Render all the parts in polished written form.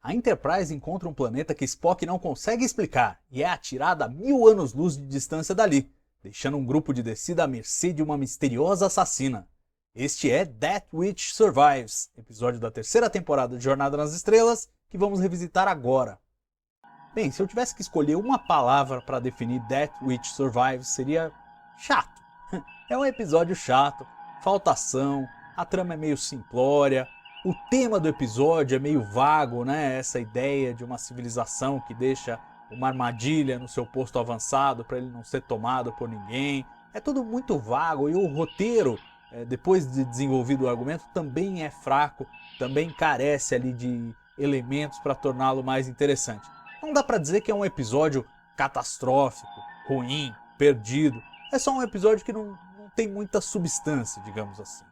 A Enterprise encontra um planeta que Spock não consegue explicar e é atirada a 1000 anos-luz de distância dali, deixando um grupo de descida à mercê de uma misteriosa assassina. Este é That Which Survives, episódio da terceira temporada de Jornada nas Estrelas, que vamos revisitar agora. Bem, se eu tivesse que escolher uma palavra para definir That Which Survives, seria chato. É um episódio chato, falta ação, a trama é meio simplória, o tema do episódio é meio vago, né? Essa ideia de uma civilização que deixa uma armadilha no seu posto avançado para ele não ser tomado por ninguém. É tudo muito vago e o roteiro, depois de desenvolvido o argumento, também é fraco, também carece ali de elementos para torná-lo mais interessante. Não dá para dizer que é um episódio catastrófico, ruim, perdido. É só um episódio que não tem muita substância, digamos assim.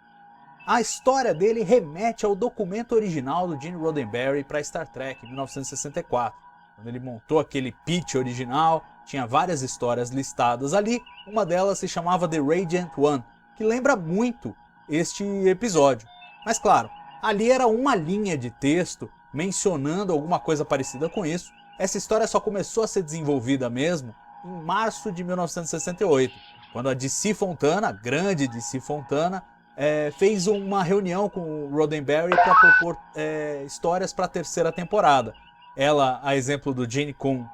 A história dele remete ao documento original do Gene Roddenberry para Star Trek, em 1964. Quando ele montou aquele pitch original, tinha várias histórias listadas ali, uma delas se chamava The Radiant One, que lembra muito este episódio. Mas claro, ali era uma linha de texto mencionando alguma coisa parecida com isso. Essa história só começou a ser desenvolvida mesmo em março de 1968, quando a DC Fontana, a grande DC Fontana, fez uma reunião com o Roddenberry para propor histórias para a terceira temporada. Ela, a exemplo do Gene Coon,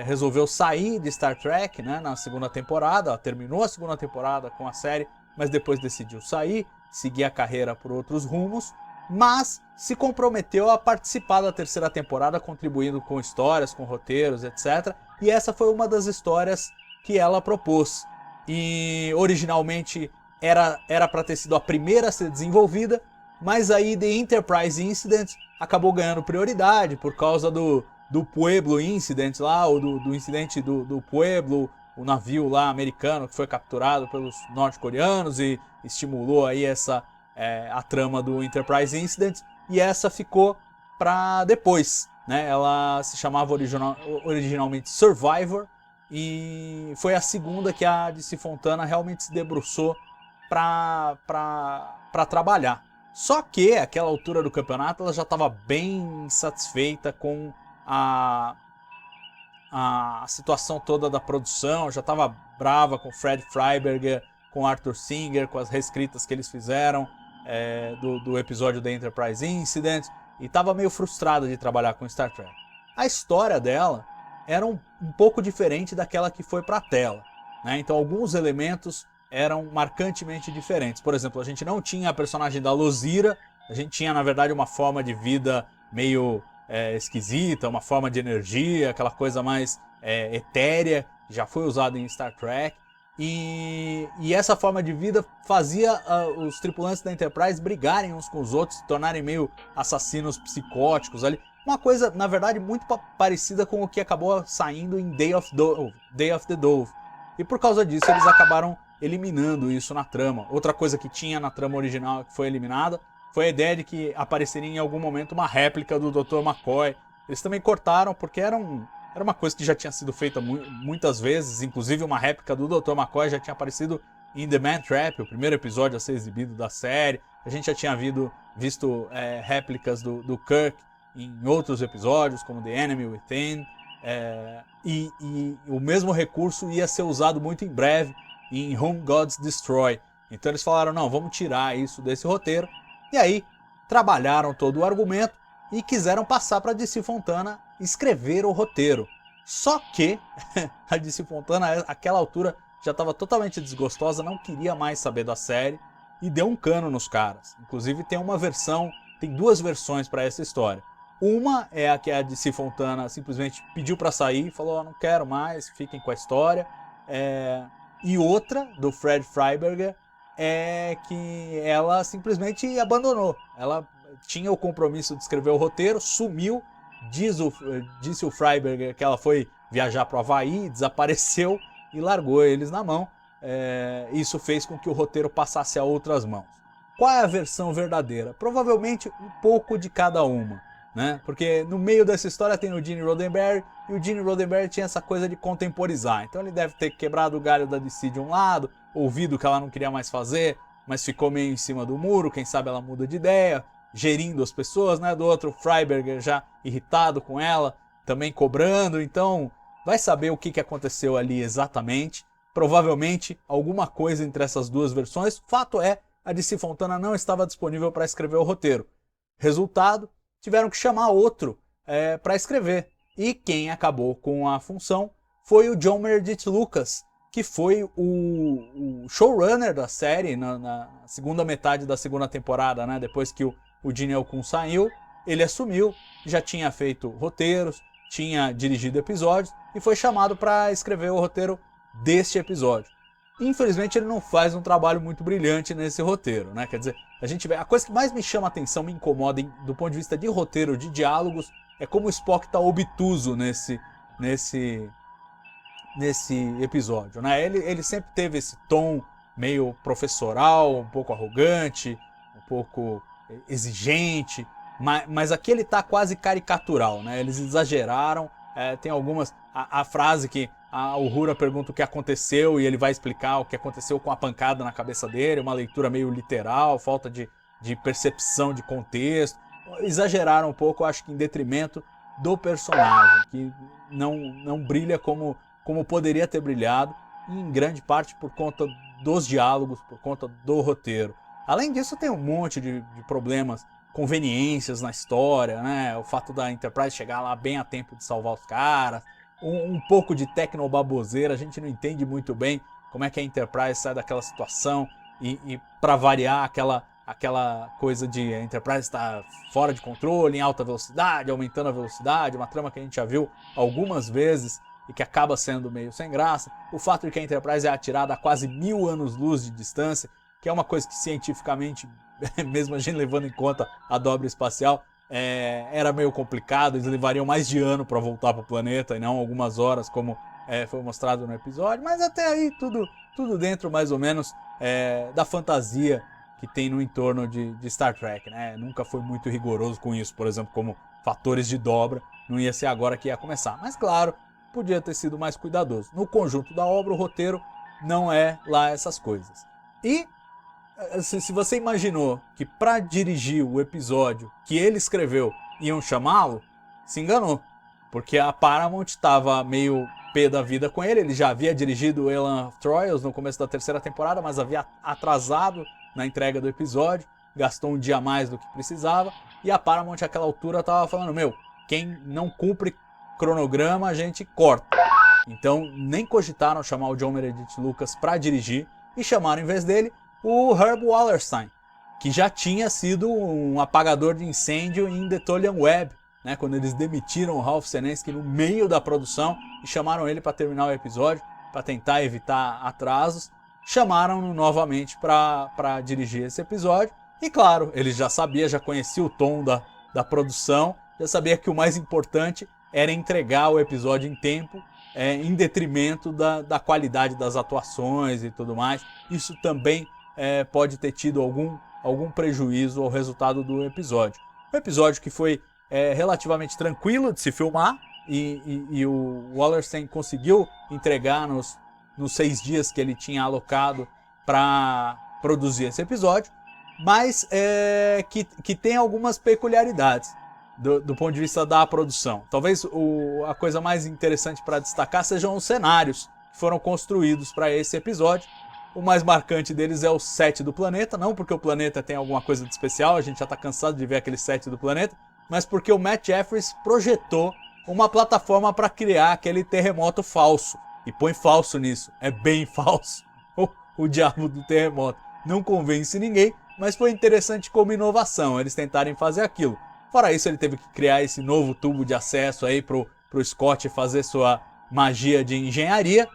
resolveu sair de Star Trek, né, na segunda temporada. Ela terminou a segunda temporada com a série, mas depois decidiu sair, seguir a carreira por outros rumos, mas se comprometeu a participar da terceira temporada, contribuindo com histórias, com roteiros, etc. E essa foi uma das histórias que ela propôs. E originalmente era para ter sido a primeira a ser desenvolvida, mas aí The Enterprise Incident acabou ganhando prioridade por causa do Pueblo Incident lá, ou do incidente do Pueblo, o navio lá americano que foi capturado pelos norte-coreanos e estimulou aí a trama do Enterprise Incident, e essa ficou para depois, né? Ela se chamava originalmente Survivor, e foi a segunda que a DC Fontana realmente se debruçou para trabalhar. Só que, àquela altura do campeonato, ela já estava bem satisfeita com a situação toda da produção, já estava brava com Fred Freiberger, com Arthur Singer, com as reescritas que eles fizeram do episódio da Enterprise Incident, e estava meio frustrada de trabalhar com Star Trek. A história dela era um pouco diferente daquela que foi para a tela, né? Então alguns elementos eram marcantemente diferentes. Por exemplo, a gente não tinha a personagem da Lozira, a gente tinha, na verdade, uma forma de vida meio esquisita, uma forma de energia, aquela coisa mais etérea, que já foi usada em Star Trek. E essa forma de vida fazia os tripulantes da Enterprise brigarem uns com os outros, se tornarem meio assassinos psicóticos ali. Uma coisa, na verdade, muito parecida com o que acabou saindo em Day of the Dove. E por causa disso, eles acabaram eliminando isso na trama. Outra coisa que tinha na trama original que foi eliminada foi a ideia de que apareceria em algum momento uma réplica do Dr. McCoy. Eles também cortaram porque era uma coisa que já tinha sido feita muitas vezes. Inclusive uma réplica do Dr. McCoy já tinha aparecido em The Man Trap, o primeiro episódio a ser exibido da série. A gente já tinha visto réplicas do Kirk em outros episódios, como The Enemy Within. E o mesmo recurso ia ser usado muito em breve em Whom Gods Destroy. Então eles falaram, não, vamos tirar isso desse roteiro. E aí trabalharam todo o argumento e quiseram passar para a DC Fontana escrever o roteiro. Só que a DC Fontana, àquela altura, já estava totalmente desgostosa, não queria mais saber da série e deu um cano nos caras. Inclusive tem duas versões para essa história. Uma é a que a DC Fontana simplesmente pediu para sair, falou, não quero mais, fiquem com a história. E outra, do Fred Freiberger, é que ela simplesmente abandonou. Ela tinha o compromisso de escrever o roteiro, sumiu, disse o Freiberger que ela foi viajar para o Havaí, desapareceu e largou eles na mão. Isso fez com que o roteiro passasse a outras mãos. Qual é a versão verdadeira? Provavelmente um pouco de cada uma, né? Porque no meio dessa história tem o Gene Roddenberry, e o Gene Roddenberry tinha essa coisa de contemporizar. Então ele deve ter quebrado o galho da DC de um lado, ouvido que ela não queria mais fazer, mas ficou meio em cima do muro, quem sabe ela muda de ideia, gerindo as pessoas, né? Do outro, Freiberger já irritado com ela, também cobrando. Então, vai saber o que aconteceu ali exatamente. Provavelmente alguma coisa entre essas duas versões. Fato é, a DC Fontana não estava disponível para escrever o roteiro. Resultado, tiveram que chamar outro para escrever. E quem acabou com a função foi o John Meredith Lucas, que foi o showrunner da série na segunda metade da segunda temporada, né? Depois que o Gene Elcun saiu, ele assumiu, já tinha feito roteiros, tinha dirigido episódios e foi chamado para escrever o roteiro deste episódio. Infelizmente ele não faz um trabalho muito brilhante nesse roteiro, né? Quer dizer, a gente vê, a coisa que mais me chama a atenção, me incomoda do ponto de vista de roteiro, de diálogos, é como o Spock tá obtuso nesse episódio, né? Ele sempre teve esse tom meio professoral, um pouco arrogante, um pouco exigente, mas aqui ele tá quase caricatural, né? Eles exageraram, tem algumas... A frase que a Uhura pergunta o que aconteceu e ele vai explicar o que aconteceu com a pancada na cabeça dele, uma leitura meio literal, falta de percepção de contexto. Exageraram um pouco, acho que em detrimento do personagem, que não brilha como poderia ter brilhado, e em grande parte por conta dos diálogos, por conta do roteiro. Além disso, tem um monte de problemas, conveniências na história, né? O fato da Enterprise chegar lá bem a tempo de salvar os caras, um pouco de tecnobaboseira, a gente não entende muito bem como é que a Enterprise sai daquela situação e para variar aquela coisa de a Enterprise estar fora de controle, em alta velocidade, aumentando a velocidade, uma trama que a gente já viu algumas vezes e que acaba sendo meio sem graça. O fato de que a Enterprise é atirada a quase 1000 anos-luz de distância, que é uma coisa que cientificamente, mesmo a gente levando em conta a dobra espacial, era meio complicado, eles levariam mais de ano para voltar para o planeta e não algumas horas, como foi mostrado no episódio, mas até aí tudo dentro mais ou menos da fantasia que tem no entorno de Star Trek, né? Nunca foi muito rigoroso com isso, por exemplo, como fatores de dobra, não ia ser agora que ia começar, mas claro, podia ter sido mais cuidadoso. No conjunto da obra, o roteiro não é lá essas coisas. E se você imaginou que para dirigir o episódio que ele escreveu iam chamá-lo, se enganou. Porque a Paramount estava meio pé da vida com ele. Ele já havia dirigido Elan of Troyes no começo da terceira temporada, mas havia atrasado na entrega do episódio, gastou um dia a mais do que precisava. E a Paramount àquela altura estava falando, quem não cumpre cronograma a gente corta. Então nem cogitaram chamar o John Meredith Lucas para dirigir e chamaram em vez dele o Herb Wallerstein, que já tinha sido um apagador de incêndio em The Tolian Web, né, quando eles demitiram o Ralph Senensky no meio da produção e chamaram ele para terminar o episódio, para tentar evitar atrasos. Chamaram-no novamente para dirigir esse episódio e claro, ele já sabia, já conhecia o tom da produção, já sabia que o mais importante era entregar o episódio em tempo, em detrimento da qualidade das atuações e tudo mais. Isso também pode ter tido algum prejuízo ao resultado do episódio. Um episódio que foi relativamente tranquilo de se filmar e o Wallerstein conseguiu entregar nos 6 dias que ele tinha alocado para produzir esse episódio, mas que tem algumas peculiaridades do ponto de vista da produção. Talvez a coisa mais interessante para destacar sejam os cenários que foram construídos para esse episódio. O mais marcante deles é o set do planeta, não porque o planeta tem alguma coisa de especial, a gente já está cansado de ver aquele set do planeta, mas porque o Matt Jeffries projetou uma plataforma para criar aquele terremoto falso. E põe falso nisso, é bem falso. O diabo do terremoto. Não convence ninguém, mas foi interessante como inovação eles tentarem fazer aquilo. Fora isso, ele teve que criar esse novo tubo de acesso aí pro Scott fazer sua magia de engenharia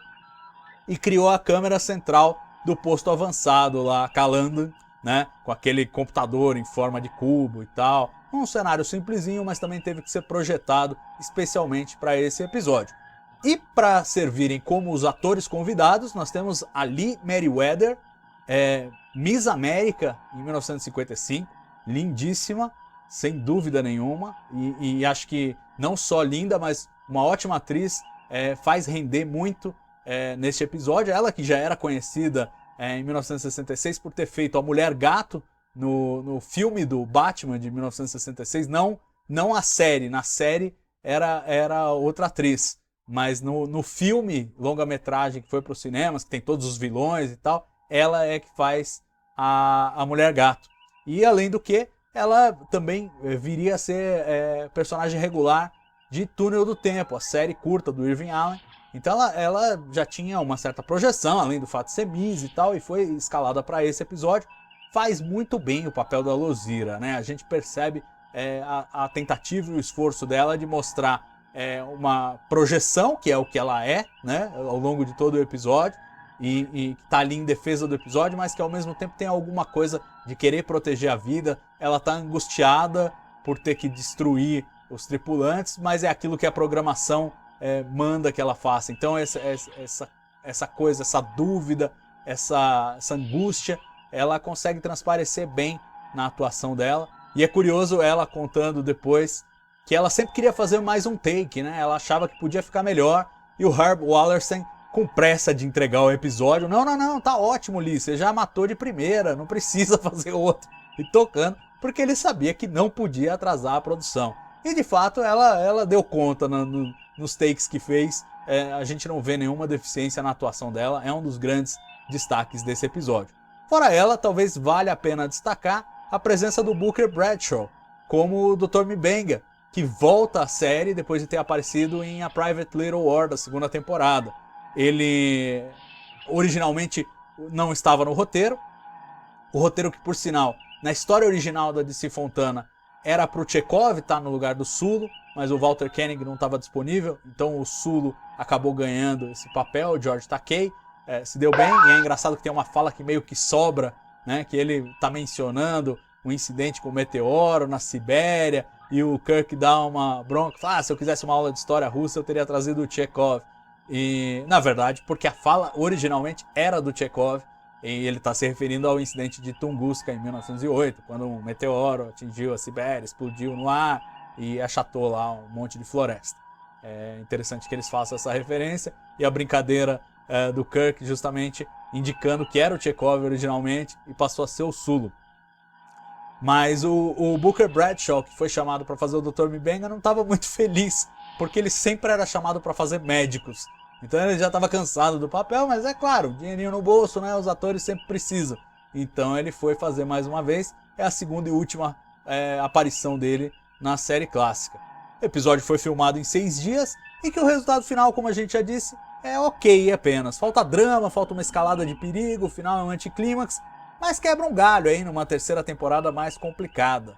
e criou a câmera central do posto avançado lá, Kalandan, né, com aquele computador em forma de cubo e tal. Um cenário simplesinho, mas também teve que ser projetado especialmente para esse episódio. E para servirem como os atores convidados, nós temos a Lee Meriwether, Miss América em 1955, lindíssima, sem dúvida nenhuma, e acho que não só linda, mas uma ótima atriz, faz render muito neste episódio. Ela que já era conhecida em 1966 por ter feito a Mulher Gato no filme do Batman de 1966, não a série, na série era outra atriz, mas no filme, longa-metragem que foi para os cinemas, que tem todos os vilões e tal, ela é que faz a Mulher Gato. E além do que, ela também viria a ser personagem regular de Túnel do Tempo, a série curta do Irving Allen. Então ela já tinha uma certa projeção, além do fato de ser Miss e tal, e foi escalada para esse episódio. Faz muito bem o papel da Luzira, né? A gente percebe a tentativa e o esforço dela de mostrar uma projeção, que é o que ela é, né? Ao longo de todo o episódio, e que tá ali em defesa do episódio, mas que ao mesmo tempo tem alguma coisa de querer proteger a vida. Ela tá angustiada por ter que destruir os tripulantes, mas é aquilo que a programação manda que ela faça. Então essa coisa, essa dúvida, essa angústia, ela consegue transparecer bem na atuação dela. E é curioso ela contando depois que ela sempre queria fazer mais um take, né? Ela achava que podia ficar melhor, e o Herb Wallerstein, com pressa de entregar o episódio, não, tá ótimo, Lee, você já matou de primeira, não precisa fazer outro. E tocando, porque ele sabia que não podia atrasar a produção. E de fato ela deu conta nos takes que fez. A gente não vê nenhuma deficiência na atuação dela, é um dos grandes destaques desse episódio. Fora ela, talvez valha a pena destacar a presença do Booker Bradshaw como o Dr. M'Benga, que volta à série depois de ter aparecido em A Private Little War da segunda temporada. Ele originalmente não estava no roteiro, o roteiro que, por sinal, na história original da DC Fontana era para o Chekhov estar no lugar do Sulo, mas o Walter Koenig não estava disponível, então o Sulo acabou ganhando esse papel, o George Takei se deu bem, e é engraçado que tem uma fala que meio que sobra, né, que ele está mencionando um incidente com o meteoro na Sibéria, e o Kirk dá uma bronca, fala, se eu quisesse uma aula de história russa eu teria trazido o Chekhov. E, na verdade, porque a fala originalmente era do Chekhov, e ele está se referindo ao incidente de Tunguska em 1908, quando um meteoro atingiu a Sibéria, explodiu no ar e achatou lá um monte de floresta. É interessante que eles façam essa referência, e a brincadeira do Kirk justamente indicando que era o Chekhov originalmente e passou a ser o Sulu. Mas o Booker Bradshaw, que foi chamado para fazer o Dr. M'Benga, não estava muito feliz, porque ele sempre era chamado para fazer médicos. Então ele já estava cansado do papel, mas é claro, dinheirinho no bolso, né? Os atores sempre precisam. Então ele foi fazer mais uma vez. É a segunda e última aparição dele na série clássica. O episódio foi filmado em 6 dias e que o resultado final, como a gente já disse, é ok apenas. Falta drama, falta uma escalada de perigo, o final é um anticlímax, mas quebra um galho aí numa terceira temporada mais complicada.